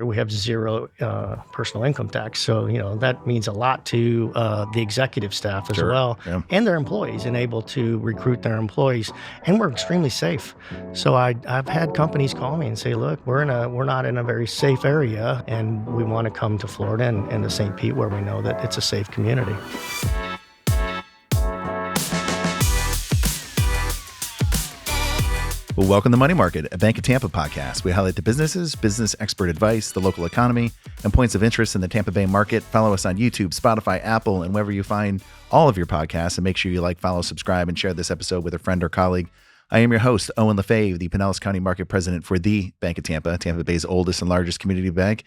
We have zero personal income tax. So, that means a lot to the executive staff as well, and their employees, and able to recruit their employees. And we're extremely safe. So I've had companies call me and say, look, we're not in a very safe area, and we want to come to Florida and to St. Pete, where we know that it's a safe community. Well, welcome to Money Market, a Bank of Tampa podcast. We highlight the businesses, business expert advice, the local economy, and points of interest in the Tampa Bay market. Follow us on YouTube, Spotify, Apple, and wherever you find all of your podcasts. And make sure you like, follow, subscribe, and share this episode with a friend or colleague. I am your host, Owen LaFave, the Pinellas County Market President for the Bank of Tampa, Tampa Bay's oldest and largest community bank.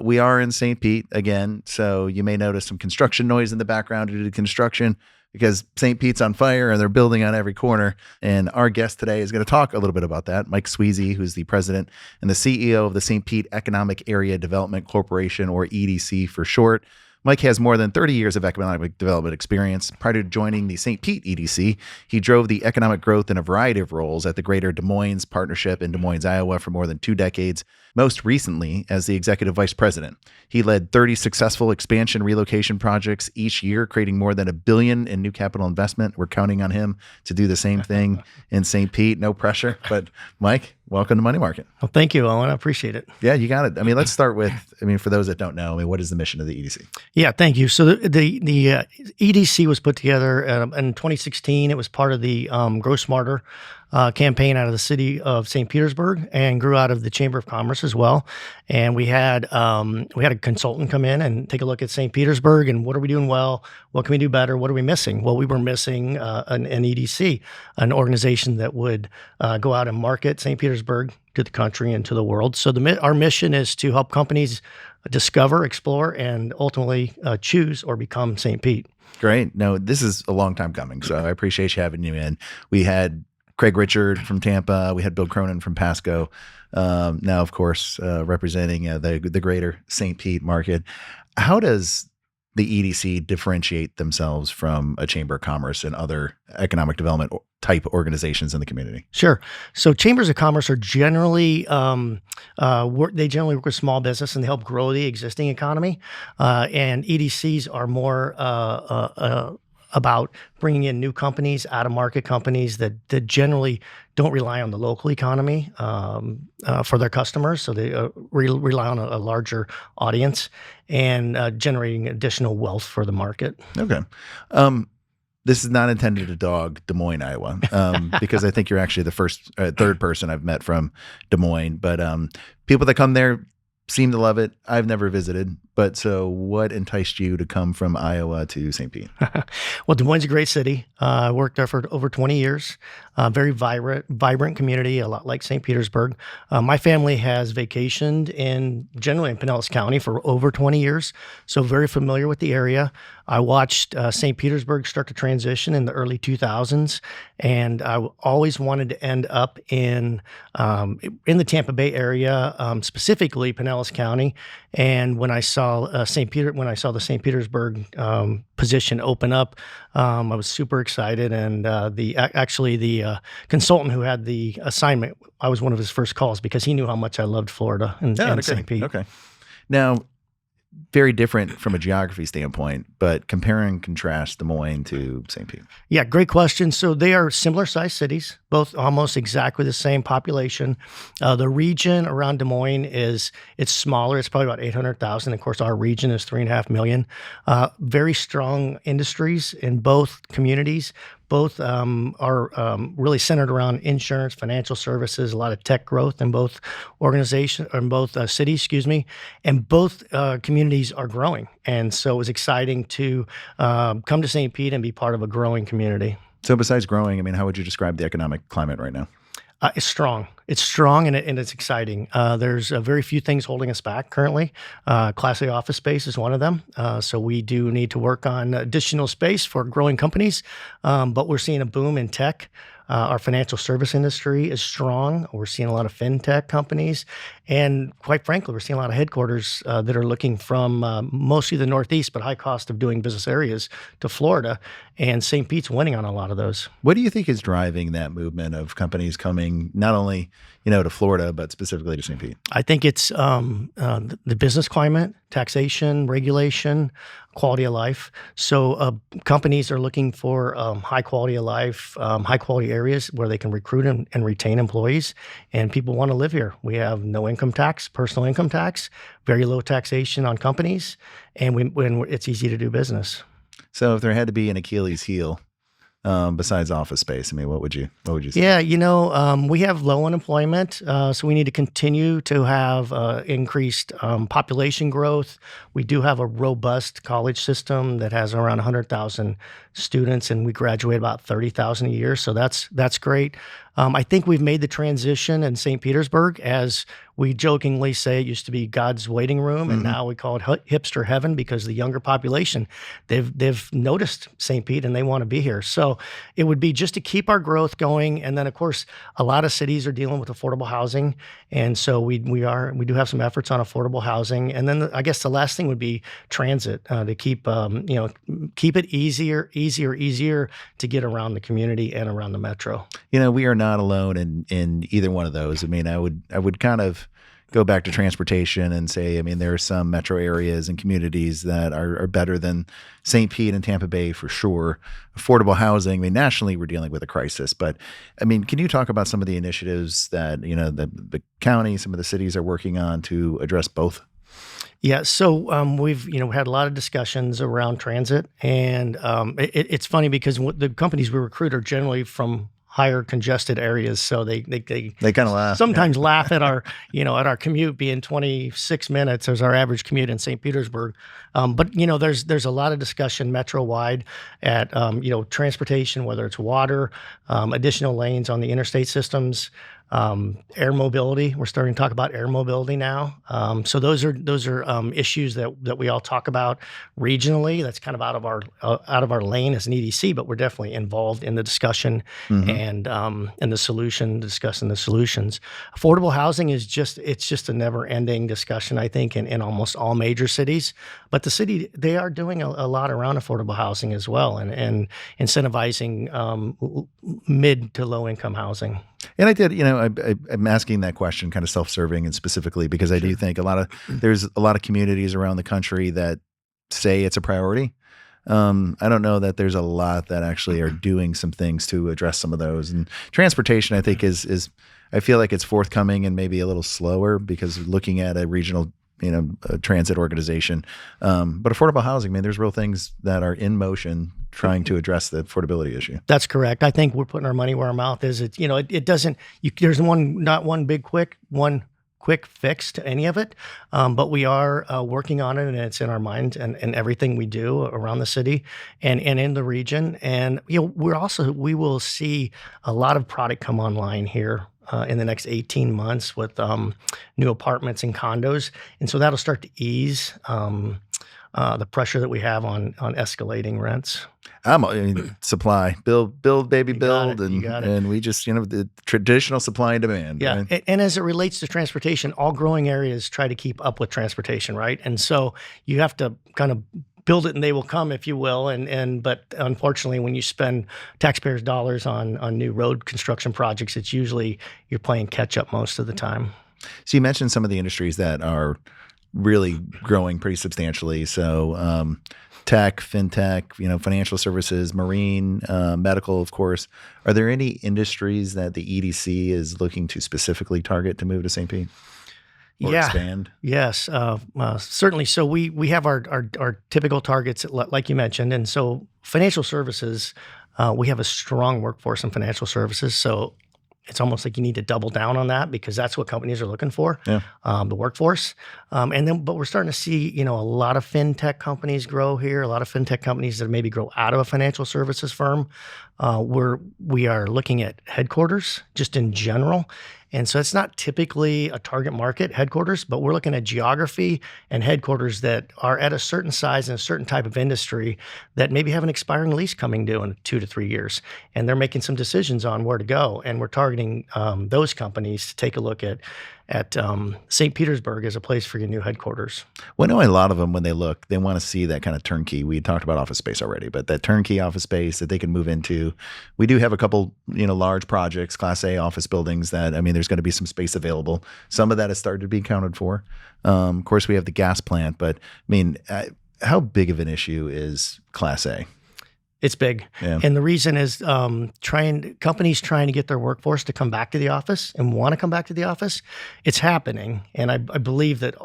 We are in St. Pete again, so you may notice some construction noise in the background due to construction, because St. Pete's on fire and they're building on every corner. And our guest today is going to talk a little bit about that. Mike Swesey, who's the president and the CEO of the St. Pete Economic Area Development Corporation, or EDC for short. Mike has more than 30 years of economic development experience. Prior to joining the St. Pete EDC, he drove the economic growth in a variety of roles at the Greater Des Moines Partnership in Des Moines, Iowa for more than 2 decades, most recently as the executive vice president. He led 30 successful expansion relocation projects each year, creating more than $1 billion in new capital investment. We're counting on him to do the same thing in St. Pete. No pressure, but Mike, welcome to Money Market. Well, thank you, Owen. I appreciate it. Yeah, you got it. I mean, let's start with, for those that don't know, what is the mission of the EDC? Yeah, thank you. So the EDC was put together in 2016. It was part of the Grow Smarter campaign out of the city of St. Petersburg, and grew out of the Chamber of Commerce as well. And we had a consultant come in and take a look at St. Petersburg and what are we doing well? What can we do better? What are we missing? Well, we were missing an EDC, an organization that would go out and market St. Petersburg to the country and to the world. So our mission is to help companies discover, explore, and ultimately choose or become St. Pete. Great. No, this is a long time coming, so I appreciate you having you in. We had Craig Richard from Tampa. We had Bill Cronin from Pasco. Now, of course, representing the greater St. Pete market. How does the EDC differentiate themselves from a Chamber of Commerce and other economic development type organizations in the community? Sure. So chambers of commerce are generally, they generally work with small business and they help grow the existing economy. And EDCs are more about bringing in new companies, out-of-market companies that generally don't rely on the local economy for their customers. So they rely on a larger audience and generating additional wealth for the market. Okay. This is not intended to dog Des Moines, Iowa, because I think you're actually the third person I've met from Des Moines. But people that come there seem to love it. I've never visited, but so what enticed you to come from Iowa to St. Pete? Well, Des Moines is a great city. I worked there for over 20 years. Very vibrant community, a lot like St. Petersburg. My family has vacationed generally in Pinellas County for over 20 years, so very familiar with the area. I watched St. Petersburg start to transition in the early 2000s, and I always wanted to end up in the Tampa Bay area, specifically Pinellas County. And when I saw the St. Petersburg position open up, I was super excited. And the consultant who had the assignment, I was one of his first calls because he knew how much I loved Florida and St. Pete. Okay. Now, very different from a geography standpoint, but compare and contrast Des Moines to St. Pete. Yeah, great question. So they are similar sized cities, both almost exactly the same population. The region around Des Moines it's smaller. It's probably about 800,000. Of course, our region is 3.5 million. Very strong industries in both communities. Both are really centered around insurance, financial services, a lot of tech growth in both cities, and both communities are growing. And so it was exciting to come to St. Pete and be part of a growing community. So besides growing, how would you describe the economic climate right now? It's strong. It's strong and it's exciting. There's very few things holding us back currently. Class A office space is one of them. So we do need to work on additional space for growing companies. But we're seeing a boom in tech. Our financial service industry is strong. We're seeing a lot of FinTech companies. And quite frankly, we're seeing a lot of headquarters that are looking from mostly the Northeast, but high cost of doing business areas to Florida. And St. Pete's winning on a lot of those. What do you think is driving that movement of companies coming not only, to Florida, but specifically to St. Pete? I think it's the business climate, taxation, regulation, quality of life. So companies are looking for high quality of life, high quality areas where they can recruit and retain employees, and people want to live here. We have no income tax, personal income tax, very low taxation on companies, and when it's easy to do business. So if there had to be an Achilles heel, besides office space, what would you say? Yeah, we have low unemployment, so we need to continue to have increased population growth. We do have a robust college system that has around 100,000 students, and we graduate about 30,000 a year, so that's great. I think we've made the transition in St. Petersburg, as we jokingly say it used to be God's waiting room, and now we call it hipster heaven, because the younger population, they've noticed St. Pete and they want to be here. So it would be just to keep our growth going, and then of course a lot of cities are dealing with affordable housing, and so we do have some efforts on affordable housing, and then I guess the last thing would be transit to keep keep it easier to get around the community and around the metro. We are not alone in either one of those. I would kind of go back to transportation and say, there are some metro areas and communities that are better than St. Pete and Tampa Bay for sure. Affordable housing, nationally we're dealing with a crisis, but can you talk about some of the initiatives that, the county, some of the cities are working on to address both? Yeah, so we've had a lot of discussions around transit, and it's funny because the companies we recruit are generally from higher congested areas, so they kind of laugh. Sometimes laugh at our at our commute being 26 minutes as our average commute in St. Petersburg. But there's a lot of discussion metro wide at transportation, whether it's water, additional lanes on the interstate systems. Air mobility. We're starting to talk about air mobility now. So those are issues that we all talk about regionally. That's kind of out of our lane as an EDC, but we're definitely involved in the discussion and the solution, discussing the solutions. Affordable housing is just a never-ending discussion, I think, in almost all major cities. But the city, they are doing a lot around affordable housing as well, and incentivizing mid to low income housing. And I did, I'm asking that question kind of self-serving and specifically because I do think there's a lot of communities around the country that say it's a priority. I don't know that there's a lot that actually are doing some things to address some of those. And transportation, I think is I feel like it's forthcoming and maybe a little slower because looking at a regional a transit organization. But affordable housing, there's real things that are in motion trying to address the affordability issue. That's correct. I think we're putting our money where our mouth is. It doesn't, there's not one quick fix to any of it. But we are working on it, and it's in our minds and everything we do around the city and in the region. And, we will see a lot of product come online here in the next 18 months with new apartments and condos. And so that'll start to ease the pressure that we have on escalating rents. Supply, build, baby, build. And we just, the traditional supply and demand. Yeah. Right? And as it relates to transportation, all growing areas try to keep up with transportation, right? And so you have to kind of build it and they will come, if you will. But unfortunately, when you spend taxpayers' dollars on new road construction projects, it's usually you're playing catch up most of the time. So you mentioned some of the industries that are really growing pretty substantially. So tech, FinTech, financial services, marine, medical, of course. Are there any industries that the EDC is looking to specifically target to move to St. Pete? Or expand? Yes, certainly. So we have our typical targets, like you mentioned, and so financial services, we have a strong workforce in financial services. So it's almost like you need to double down on that because that's what companies are looking for, the workforce. But we're starting to see, a lot of FinTech companies grow here, a lot of FinTech companies that maybe grow out of a financial services firm. We are looking at headquarters just in general. And so it's not typically a target market headquarters, but we're looking at geography and headquarters that are at a certain size and a certain type of industry that maybe have an expiring lease coming due in 2 to 3 years. And they're making some decisions on where to go. And we're targeting those companies to take a look at St. Petersburg as a place for your new headquarters. Well, I know a lot of them, when they look, they want to see that kind of turnkey. We talked about office space already, but that turnkey office space that they can move into. We do have a couple, large projects, Class A office buildings that, there's going to be some space available. Some of that has started to be accounted for. Of course, we have the gas plant, but how big of an issue is Class A? It's big. Yeah. And the reason is companies trying to get their workforce to come back to the office and want to come back to the office. It's happening. And I believe that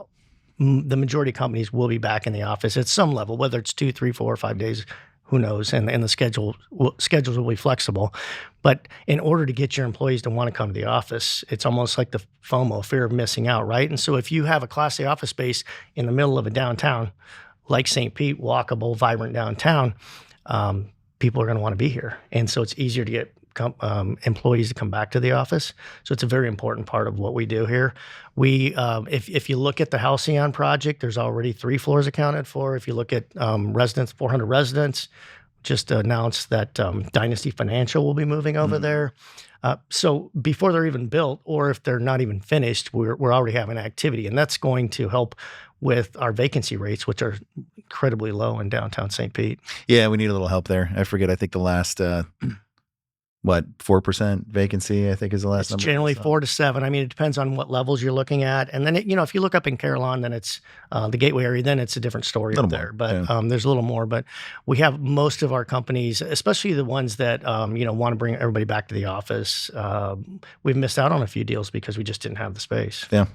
the majority of companies will be back in the office at some level, whether it's 2, 3, 4, or 5 days, who knows? And the schedules will be flexible. But in order to get your employees to want to come to the office, it's almost like the FOMO, fear of missing out, right? And so if you have a Class A office space in the middle of a downtown, like St. Pete, walkable, vibrant downtown, people are going to want to be here. And so it's easier to get employees to come back to the office. So it's a very important part of what we do here. If you look at the Halcyon project, there's already 3 floors accounted for. If you look at residents, 400 residents, just announced that Dynasty Financial will be moving over there. So before they're even built, or if they're not even finished, we're already having activity. And that's going to help with our vacancy rates, which are incredibly low in downtown St. Pete. Yeah, we need a little help there. I forget. I think the last, 4% vacancy, I think is the last number. It's generally 4 to 7. It depends on what levels you're looking at. And then, if you look up in Carillon, then it's the Gateway area, then it's a different story up there. But there's a little more. But we have most of our companies, especially the ones that, want to bring everybody back to the office. We've missed out on a few deals because we just didn't have the space. Yeah.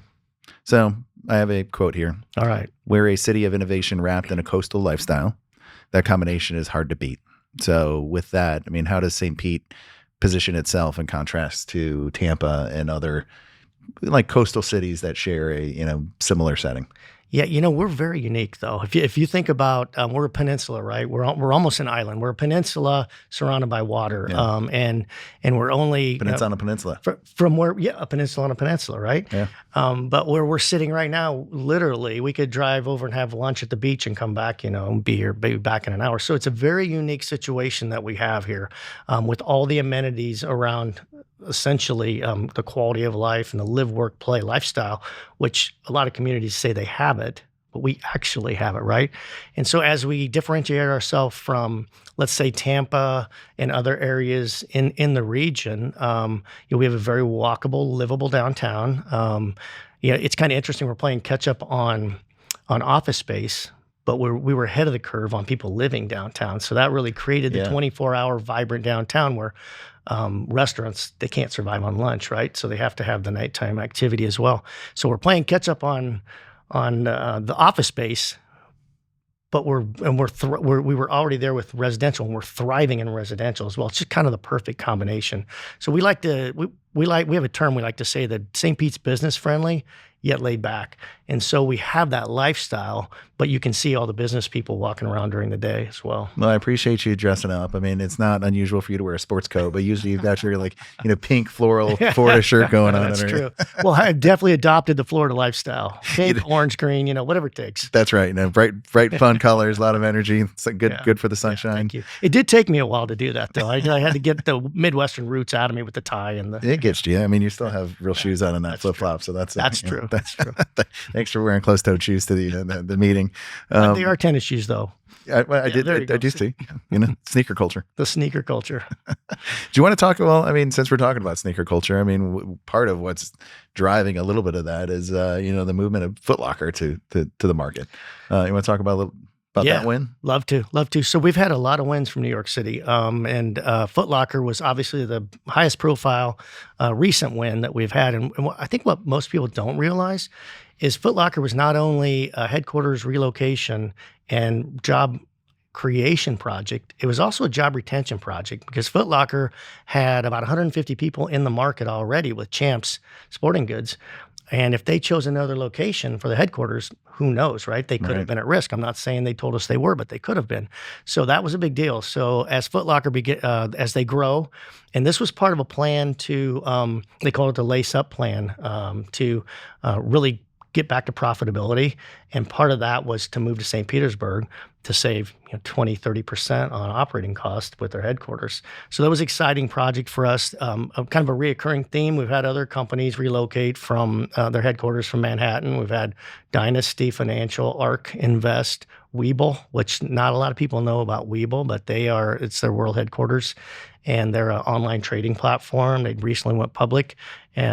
So I have a quote here. All right. We're a city of innovation wrapped in a coastal lifestyle. That combination is hard to beat. So with that, how does St. Pete position itself in contrast to Tampa and other like coastal cities that share a similar setting? Yeah, we're very unique though. If you think about, we're a peninsula, right? We're almost an island. We're a peninsula surrounded by water, and we're only peninsula on a peninsula. From where, a peninsula on a peninsula, right? Yeah. But where we're sitting right now, literally, we could drive over and have lunch at the beach and come back, and be back in an hour. So it's a very unique situation that we have here, with all the amenities around. Essentially, the quality of life and the live, work, play lifestyle, which a lot of communities say they have it, but we actually have it, right? And so as we differentiate ourselves from, let's say, Tampa and other areas in the region, we have a very walkable, livable downtown. It's kind of interesting. We're playing catch up on office space, but we were ahead of the curve on people living downtown. So that really created the 24-hour vibrant downtown where restaurants, they can't survive on lunch, right? So they have to have the nighttime activity as well. So we're playing catch up on the office space, but we were already there with residential, and we're thriving in residential as well. It's just kind of the perfect combination. So we have a term we like to say that St. Pete's business friendly, yet laid back. And so we have that lifestyle, but you can see all the business people walking around during the day as well. Well, I appreciate you dressing up. It's not unusual for you to wear a sports coat, but usually you've got your pink floral Florida shirt going on. That's true. Well, I definitely adopted the Florida lifestyle. Pink, orange, green, whatever it takes. That's right. Bright, fun colors, a lot of energy. It's good for the sunshine. Thank you. It did take me a while to do that, though. I had to get the Midwestern roots out of me with the tie and the. It gets you. You still have real shoes on and that flip flop, so that's true. That's true. Thanks for wearing closed-toed shoes to the meeting. They are tennis shoes, though. I do see. Sneaker culture. The sneaker culture. Do you want to talk? Well, since we're talking about sneaker culture, part of what's driving a little bit of that is the movement of Foot Locker to the market. You want to talk about that win? Love to. So we've had a lot of wins from New York City, and Foot Locker was obviously the highest profile recent win that we've had. And I think what most people don't realize is Foot Locker was not only a headquarters relocation and job creation project, it was also a job retention project, because Foot Locker had about 150 people in the market already with Champs Sporting Goods. And if they chose another location for the headquarters, who knows, right? They could have been at risk. I'm not saying they told us they were, but they could have been. So that was a big deal. So as Foot Locker as they grow, and this was part of a plan to, they call it the lace up plan, to really get back to profitability. And part of that was to move to St. Petersburg to save 20, 30% on operating costs with their headquarters. So that was an exciting project for us, kind of a reoccurring theme. We've had other companies relocate from their headquarters from Manhattan. We've had Dynasty Financial, ARK Invest, Webull, which not a lot of people know about Webull, but it's their world headquarters. And they're an online trading platform. They recently went public.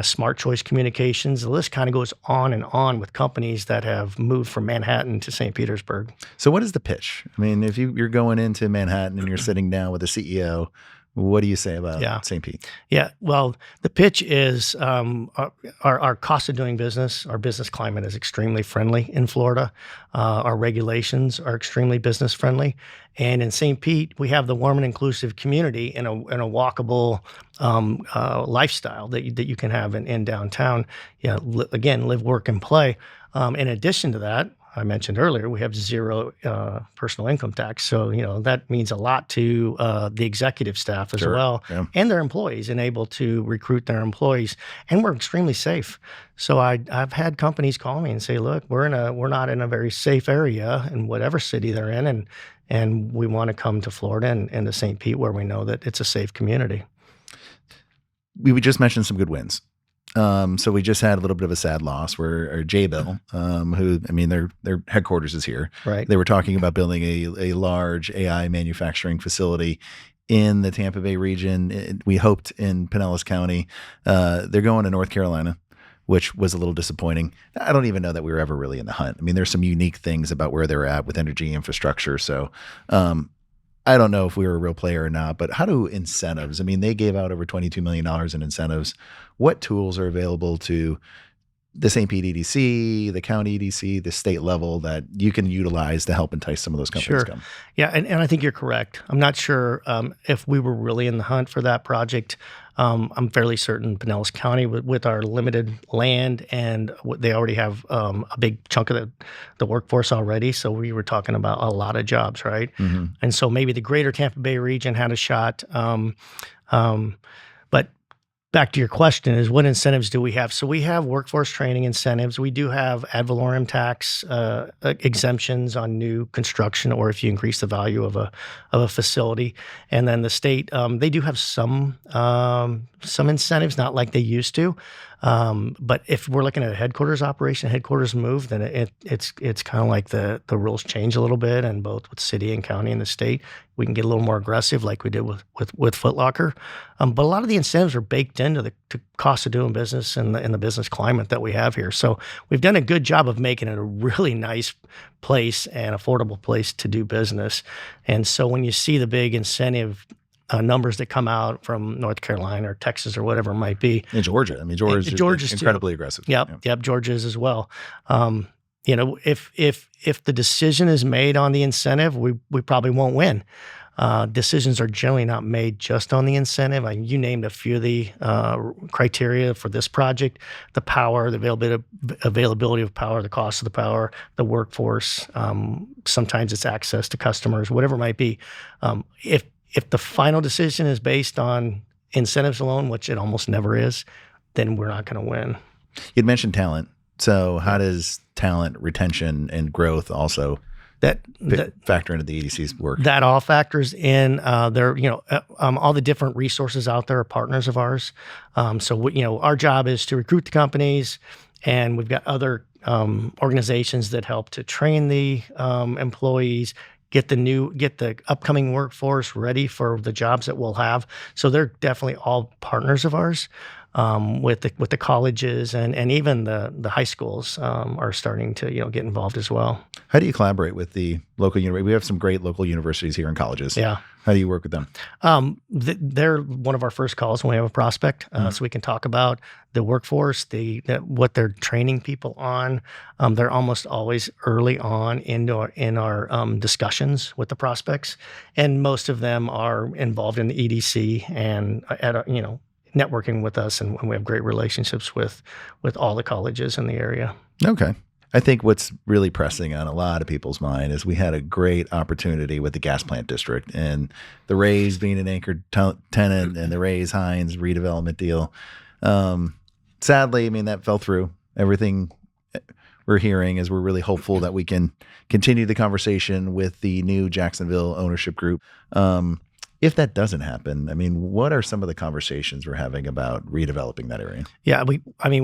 Smart Choice Communications. The list kind of goes on and on with companies that have moved from Manhattan to St. Petersburg. So what is the pitch? I mean, if you're going into Manhattan and you're sitting down with a CEO, what do you say about St. Pete? Yeah, well, the pitch is our cost of doing business, our business climate is extremely friendly in Florida. Our regulations are extremely business friendly. And in St. Pete, we have the warm and inclusive community in a walkable lifestyle that you can have in downtown. Again, live, work, and play. In addition to that, I mentioned earlier, we have zero personal income tax. So, that means a lot to the executive staff as well, and their employees, and able to recruit their employees. And we're extremely safe. So I've had companies call me and say, look, we're not in a very safe area in whatever city they're in. And we want to come to Florida and to St. Pete, where we know that it's a safe community. We just mentioned some good wins. So we just had a little bit of a sad loss where our J-Bill, who, I mean, their headquarters is here. Right. They were talking about building a large AI manufacturing facility in the Tampa Bay region. We hoped in Pinellas County. They're going to North Carolina, which was a little disappointing. I don't even know that we were ever really in the hunt. I mean, there's some unique things about where they're at with energy infrastructure. So, I don't know if we were a real player or not, but how do incentives? I mean, they gave out over $22 million in incentives. What tools are available to the St. Pete EDC, the county EDC, the state level that you can utilize to help entice some of those companies to come? Yeah, and I think you're correct. I'm not sure if we were really in the hunt for that project. I'm fairly certain Pinellas County, with our limited land, and they already have a big chunk of the workforce already. So we were talking about a lot of jobs, right? Mm-hmm. And so maybe the greater Tampa Bay region had a shot. But back to your question is, what incentives do we have? So we have workforce training incentives. We do have ad valorem tax exemptions on new construction, or if you increase the value of a facility. And then the state, they do have some incentives, not like they used to. But if we're looking at a headquarters operation, headquarters move, then it's kind of like the rules change a little bit, and both with city and county and the state, we can get a little more aggressive, like we did with Foot Locker. But a lot of the incentives are baked into the cost of doing business and the business climate that we have here. So we've done a good job of making it a really nice place and affordable place to do business. And so when you see the big incentive numbers that come out from North Carolina or Texas or whatever it might be. And Georgia. I mean, Georgia's incredibly aggressive. Yep. Georgia is as well. If the decision is made on the incentive, we probably won't win. Decisions are generally not made just on the incentive. You named a few of the criteria for this project: the power, the availability of power, the cost of the power, the workforce. Sometimes it's access to customers, whatever it might be. If the final decision is based on incentives alone, which it almost never is, then we're not going to win. You'd mentioned talent. So how does talent retention and growth also factor into the EDC's work? That all factors in. All the different resources out there are partners of ours. Our job is to recruit the companies, and we've got other organizations that help to train the employees, get the upcoming workforce ready for the jobs that we'll have. So they're definitely all partners of ours. With the colleges and even the high schools are starting to get involved as well. How do you collaborate with the local university? We have some great local universities here and colleges. Yeah. How do you work with them? They're one of our first calls when we have a prospect, so we can talk about the workforce, what they're training people on. They're almost always early on in our discussions with the prospects, and most of them are involved in the EDC and networking with us, and we have great relationships with all the colleges in the area. Okay. I think what's really pressing on a lot of people's mind is we had a great opportunity with the gas plant district and the Rays being an anchor tenant and the Rays Hines redevelopment deal. Sadly, I mean, that fell through. Everything we're hearing is we're really hopeful that we can continue the conversation with the new Jacksonville ownership group. If that doesn't happen, I mean, what are some of the conversations we're having about redeveloping that area? Yeah, we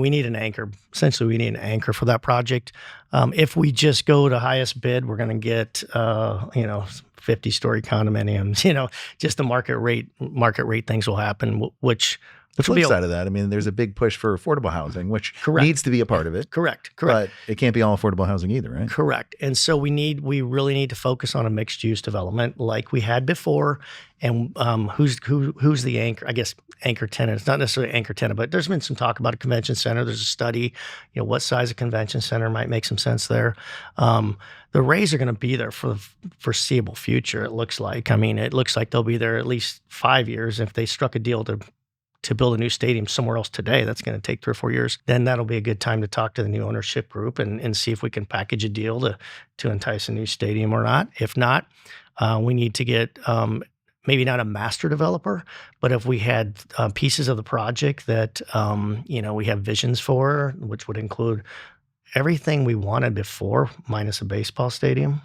need an anchor. Essentially, we need an anchor for that project. If we just go to highest bid, we're going to get 50-story condominiums. Just the market rate things will happen, which The will be flip side of that, I mean, there's a big push for affordable housing, which needs to be a part of it. Correct. But it can't be all affordable housing either, right? Correct. And so we really need to focus on a mixed use development like we had before. And who's the anchor? I guess anchor tenant. It's not necessarily anchor tenant, but there's been some talk about a convention center. There's a study, what size a convention center might make some sense there. The Rays are going to be there for the foreseeable future. It looks like. I mean, it looks like they'll be there at least 5 years. If they struck a deal to build a new stadium somewhere else today, that's going to take 3 or 4 years. Then that'll be a good time to talk to the new ownership group and see if we can package a deal to entice a new stadium or not. If not, we need to get maybe not a master developer, but if we had pieces of the project that we have visions for, which would include everything we wanted before minus a baseball stadium.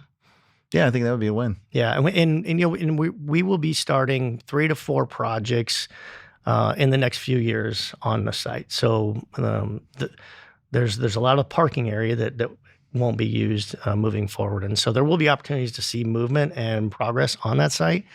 Yeah, I think that would be a win. Yeah, and we will be starting 3 to 4 projects in the next few years on the site. So there's a lot of parking area that won't be used moving forward. And so there will be opportunities to see movement and progress on that site.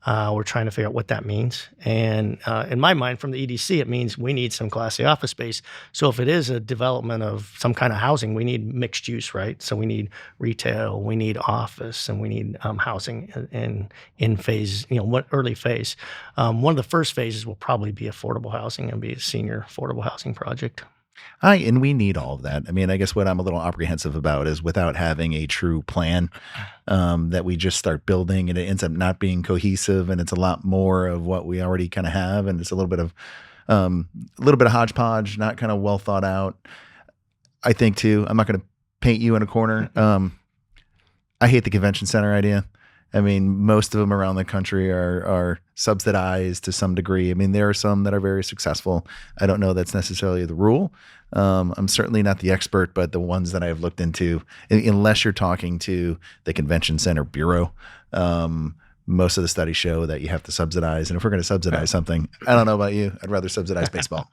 We're trying to figure out what that means. And in my mind, from the EDC, it means we need some Class A office space. So if it is a development of some kind of housing, we need mixed use, right? So we need retail, we need office, and we need housing in phase, early phase. One of the first phases will probably be affordable housing and be a senior affordable housing project. And we need all of that. I mean, I guess what I'm a little apprehensive about is without having a true plan, that we just start building and it ends up not being cohesive, and it's a lot more of what we already kind of have, and it's a little bit of hodgepodge, not kind of well thought out. I think too. I'm not going to paint you in a corner. I hate the convention center idea. I mean, most of them around the country are subsidized to some degree. I mean, there are some that are very successful. I don't know that's necessarily the rule. I'm certainly not the expert, but the ones that I've looked into, unless you're talking to the Convention Center Bureau, most of the studies show that you have to subsidize. And if we're going to subsidize something, I don't know about you, I'd rather subsidize baseball.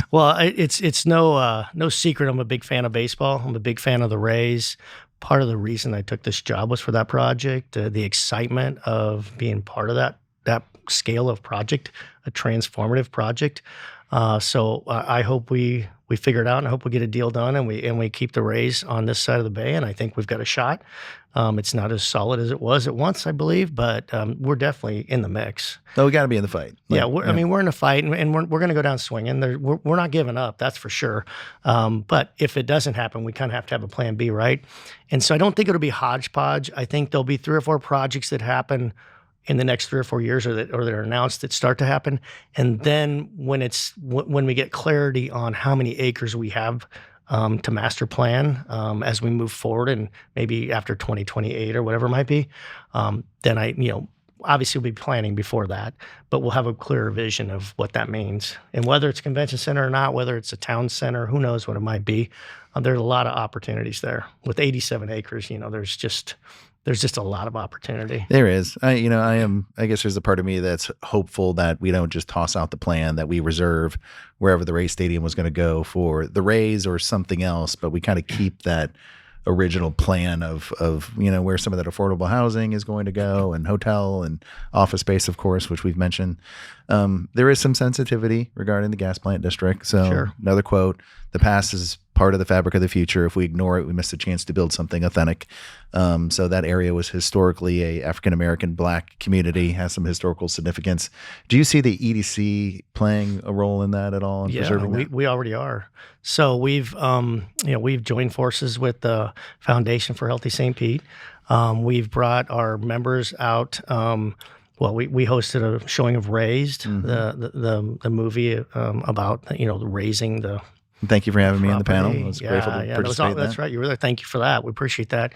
Well, it's no secret I'm a big fan of baseball. I'm a big fan of the Rays. Part of the reason I took this job was for that project, the excitement of being part of that scale of project, a transformative project. So I hope we figure it out, and I hope we get a deal done, and we keep the Rays on this side of the bay. And I think we've got a shot. It's not as solid as it was at once, I believe, but we're definitely in the mix. No, we got to be in the fight. I mean, we're in a fight, and we're going to go down swinging. We're not giving up, that's for sure. But if it doesn't happen, we kind of have to have a plan B, right? And so I don't think it'll be hodgepodge. I think there'll be 3 or 4 projects that happen in the next 3 or 4 years, or that are announced, that start to happen. And then when we get clarity on how many acres we have to master plan as we move forward, and maybe after 2028 or whatever it might be, then obviously we'll be planning before that, but we'll have a clearer vision of what that means. And whether it's a convention center or not, whether it's a town center, who knows what it might be. There's a lot of opportunities there. With 87 acres, there's just a lot of opportunity. There is. I guess there's a part of me that's hopeful that we don't just toss out the plan, that we reserve wherever the Rays Stadium was going to go for the Rays or something else, but we kind of keep that original plan of where some of that affordable housing is going to go, and hotel and office space, of course, which we've mentioned. There is some sensitivity regarding the gas plant district. So Sure. Another quote, the past is part of the fabric of the future. If we ignore it, we miss a chance to build something authentic. So that area was historically a African-American Black community, has some historical significance. Do you see the EDC playing a role in that at all? In preserving that? We already are. So we've joined forces with the Foundation for Healthy St. Pete. We've brought our members out Well, we hosted a showing of Raised, Mhm. the movie about raising the Thank you for having me on the panel. I property. was grateful to That was participate in that's that. right. You were there. Thank you for that. We appreciate that.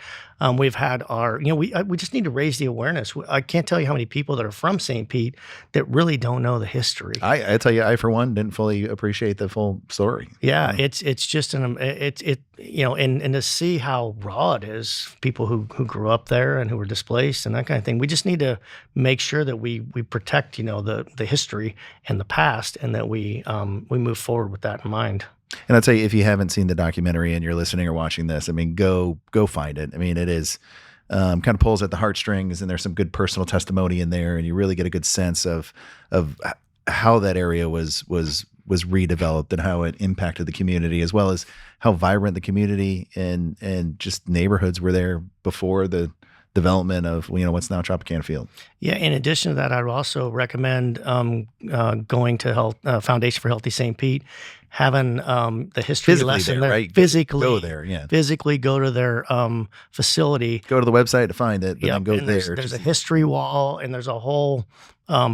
We've had our, we just need to raise the awareness. I can't tell you how many people that are from St. Pete that really don't know the history. I tell you, I for one didn't fully appreciate the full story. Yeah, it's just and to see how raw it is, people who grew up there and who were displaced and that kind of thing. We just need to make sure that we protect the history and the past, and that we move forward with that in mind. And I'll tell you, if you haven't seen the documentary and you're listening or watching this, I mean, go find it. I mean, it is kind of pulls at the heartstrings, and there's some good personal testimony in there, and you really get a good sense of how that area was redeveloped and how it impacted the community, as well as how vibrant the community and just neighborhoods were there before the development of what's now Tropicana Field. Yeah. In addition to that, I would also recommend going to Foundation for Healthy St. Pete, having the history Physically lesson there, there. right? Physically Go there, yeah. Physically go to their facility. Go to the website to find it, but then go and there. There's a history wall, and there's a whole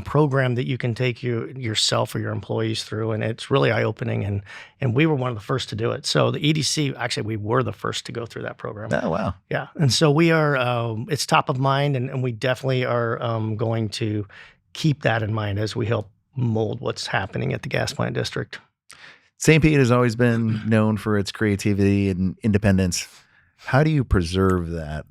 program that you can take yourself or your employees through, and it's really eye-opening. And we were one of the first to do it. So the EDC, actually, we were the first to go through that program. Oh, wow. Yeah, and so we are. It's top of mind, and we definitely are going to keep that in mind as we help mold what's happening at the gas plant district. St. Pete has always been known for its creativity and independence. How do you preserve that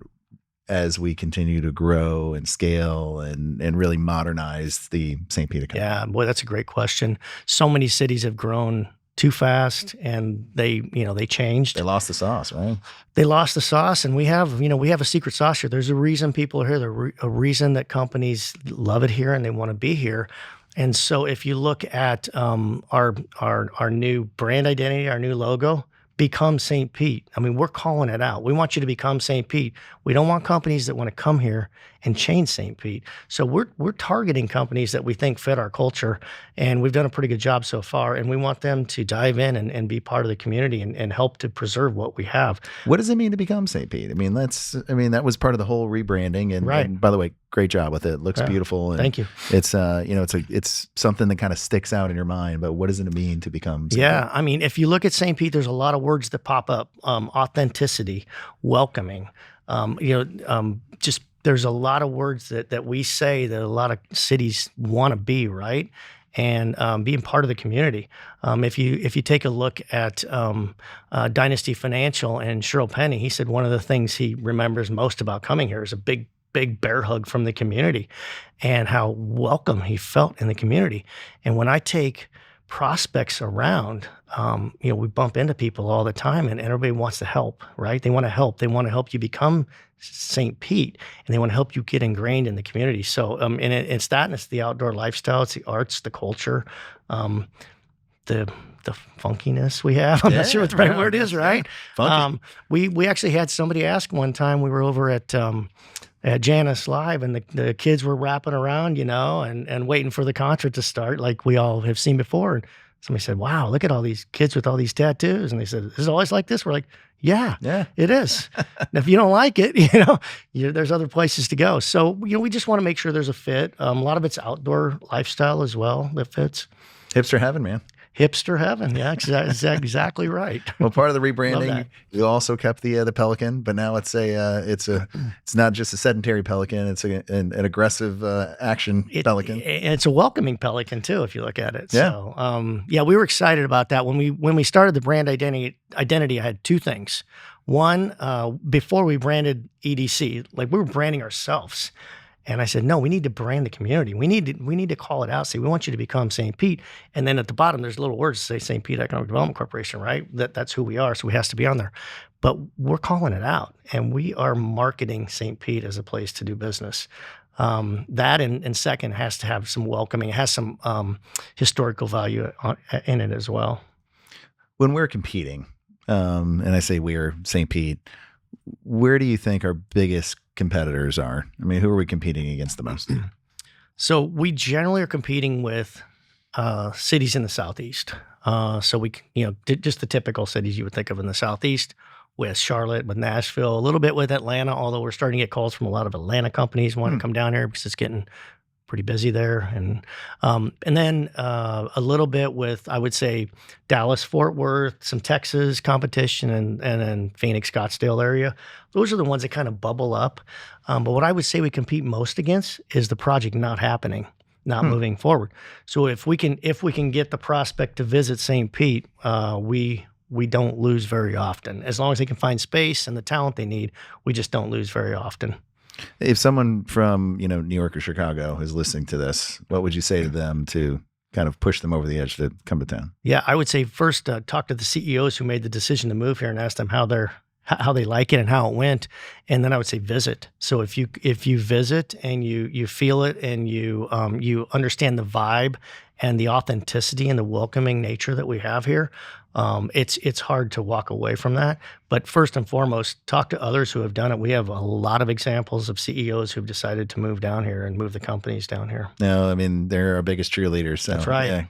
as we continue to grow and scale and really modernize the St. Pete economy? Yeah, boy, that's a great question. So many cities have grown too fast, and they changed. They lost the sauce, right? They lost the sauce, and we have a secret sauce here. There's a reason people are here. There's a reason that companies love it here and they want to be here. And so if you look at our new brand identity, our new logo, become St. Pete. I mean, we're calling it out. We want you to become St. Pete. We don't want companies that want to come here and change St. Pete. So we're targeting companies that we think fit our culture, and we've done a pretty good job so far. And we want them to dive in and be part of the community and help to preserve what we have. What does it mean to become St. Pete? I mean, that was part of the whole rebranding. And, Right. and by the way, great job with it. It looks beautiful. And Thank you. It's it's something that kind of sticks out in your mind. But what does it mean to become St. Yeah, Pete? I mean, if you look at St. Pete, there's a lot of words that pop up: authenticity, welcoming. Just there's a lot of words that we say that a lot of cities want to be, right, and being part of the community. If you take a look at Dynasty Financial and Cheryl Penny, he said one of the things he remembers most about coming here is a big bear hug from the community, and how welcome he felt in the community. And when I take prospects around, we bump into people all the time, and everybody wants to help, right? They want to help. They want to help you become St. Pete, and they want to help you get ingrained in the community. So, and it's that, and it's the outdoor lifestyle, it's the arts, the culture, the funkiness we have. I'm not sure what the right word is, right? Funky. We actually had somebody ask one time. We were over at Janus Live, and the kids were wrapping around, and waiting for the concert to start, like we all have seen before. And somebody said, "Wow, look at all these kids with all these tattoos." And they said, "Is it always like this?" We're like, "Yeah, it is." And if you don't like it, there's other places to go. So, we just want to make sure there's a fit. A lot of it's outdoor lifestyle as well that fits. Hipster heaven, man. Hipster heaven. Yeah, exactly right. Well, part of the Love rebranding, that. you also kept the Pelican, but now it's not just a sedentary Pelican; it's an aggressive action Pelican. And it's a welcoming Pelican too, if you look at it. Yeah. So, we were excited about that when we started the brand identity. I had two things. One, before we branded EDC, like we were branding ourselves. And I said, no, we need to brand the community. We need to call it out. Say, we want you to become St. Pete. And then at the bottom, there's little words that say St. Pete Economic Development Corporation, right? That's who we are. So it has to be on there. But we're calling it out, and we are marketing St. Pete as a place to do business. That and second has to have some welcoming. It has some historical value in it as well. When we're competing, and I say we're St. Pete, where do you think our biggest competitors are? I mean, who are we competing against the most? So we generally are competing with cities in the Southeast. So we, just the typical cities you would think of in the Southeast, with Charlotte, with Nashville, a little bit with Atlanta, although we're starting to get calls from a lot of Atlanta companies wanting to come down here because it's getting pretty busy there, and then a little bit with, I would say, Dallas, Fort Worth, some Texas competition, and then Phoenix, Scottsdale area. Those are the ones that kind of bubble up. But what I would say we compete most against is the project not happening, not moving forward. So if we can get the prospect to visit St. Pete, we don't lose very often. As long as they can find space and the talent they need, we just don't lose very often. If someone from, New York or Chicago is listening to this, what would you say to them to kind of push them over the edge to come to town? Yeah, I would say first talk to the CEOs who made the decision to move here and ask them how they like it and how it went, and then I would say visit. So if you visit and you feel it and you understand the vibe and the authenticity and the welcoming nature that we have here, it's hard to walk away from that. But first and foremost, talk to others who have done it. We have a lot of examples of CEOs who've decided to move down here and move the companies down here. No, I mean, they're our biggest cheerleaders. So, that's right. Yeah,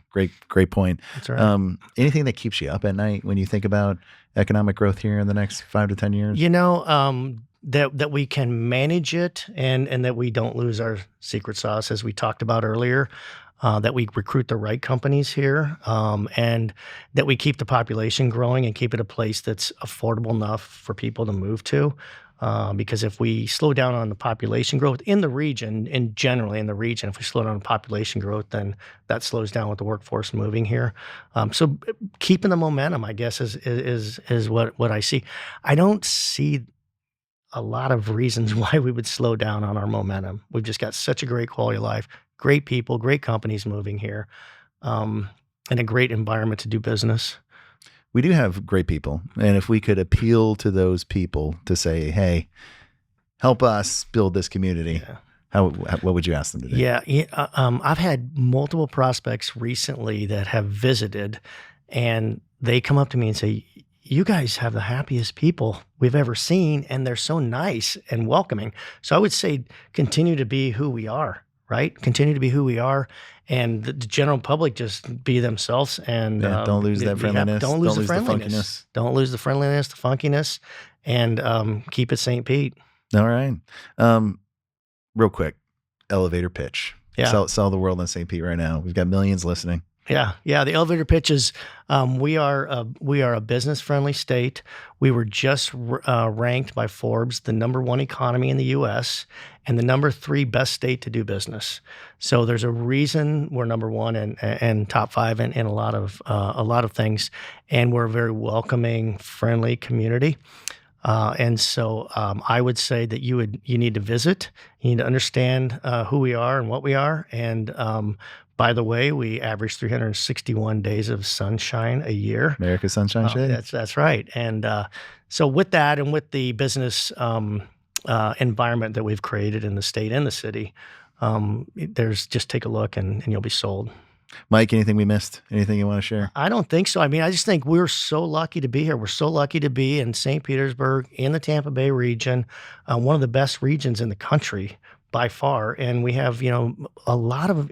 great point. That's right. Anything that keeps you up at night when you think about economic growth here in the next 5 to 10 years? That we can manage it and that we don't lose our secret sauce, as we talked about earlier. That we recruit the right companies here, and that we keep the population growing and keep it a place that's affordable enough for people to move to. Because if we slow down on the population growth in the region, and generally in the region, if we slow down on population growth, then that slows down with the workforce moving here. So keeping the momentum, I guess, is what I see. I don't see a lot of reasons why we would slow down on our momentum. We've just got such a great quality of life. Great people, great companies moving here, and a great environment to do business. We do have great people. And if we could appeal to those people to say, hey, help us build this community, what would you ask them to do? Yeah. I've had multiple prospects recently that have visited, and they come up to me and say, you guys have the happiest people we've ever seen, and they're so nice and welcoming. So I would say continue to be who we are. Right? Continue to be who we are, and the general public just be themselves. And don't lose that friendliness. Don't lose the friendliness. Don't lose the friendliness, the funkiness, and keep it St. Pete. All right. Real quick, elevator pitch. Yeah. Sell the world in St. Pete right now. We've got millions listening. Yeah. The elevator pitch is we are a business-friendly state. We were just ranked by Forbes the #1 economy in the U.S. and the #3 best state to do business. So there's a reason we're #1 and top 5 in a lot of things, and we're a very welcoming, friendly community. And so I would say that you need to visit. You need to understand who we are and what we are, and by the way, we average 361 days of sunshine a year. America's Sunshine Shade. That's right. And so with that, and with the business environment that we've created in the state and the city, just take a look and you'll be sold. Mike, anything we missed? Anything you want to share? I don't think so. I mean, I just think we're so lucky to be here. We're so lucky to be in St. Petersburg, in the Tampa Bay region, one of the best regions in the country by far. And we have, a lot of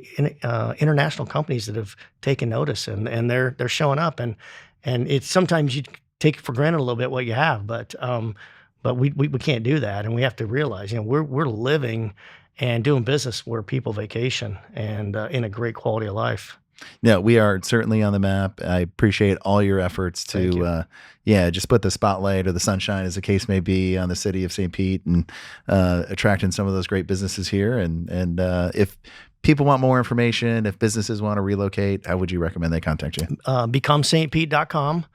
international companies that have taken notice, and they're showing up. And it's sometimes you take for granted a little bit what you have, but we can't do that. And we have to realize, we're living and doing business where people vacation and in a great quality of life. Yeah, we are certainly on the map. I appreciate all your efforts to, just put the spotlight or the sunshine, as the case may be, on the city of St. Pete, and attracting some of those great businesses here. And if people want more information, if businesses want to relocate, how would you recommend they contact you? BecomeStPete.com.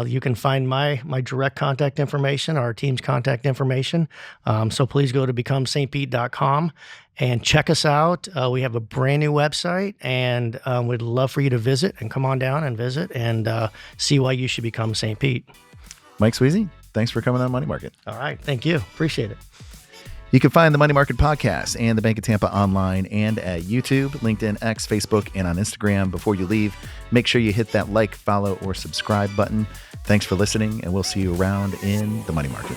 You can find my direct contact information, our team's contact information. So please go to BecomeStPete.com and check us out. We have a brand new website, and we'd love for you to visit and come on down and visit and see why you should become St. Pete. Mike Swesey, thanks for coming on Money Market. All right. Thank you. Appreciate it. You can find the Money Market Podcast and the Bank of Tampa online and at YouTube, LinkedIn, X, Facebook, and on Instagram. Before you leave, make sure you hit that like, follow, or subscribe button. Thanks for listening, and we'll see you around in the Money Market.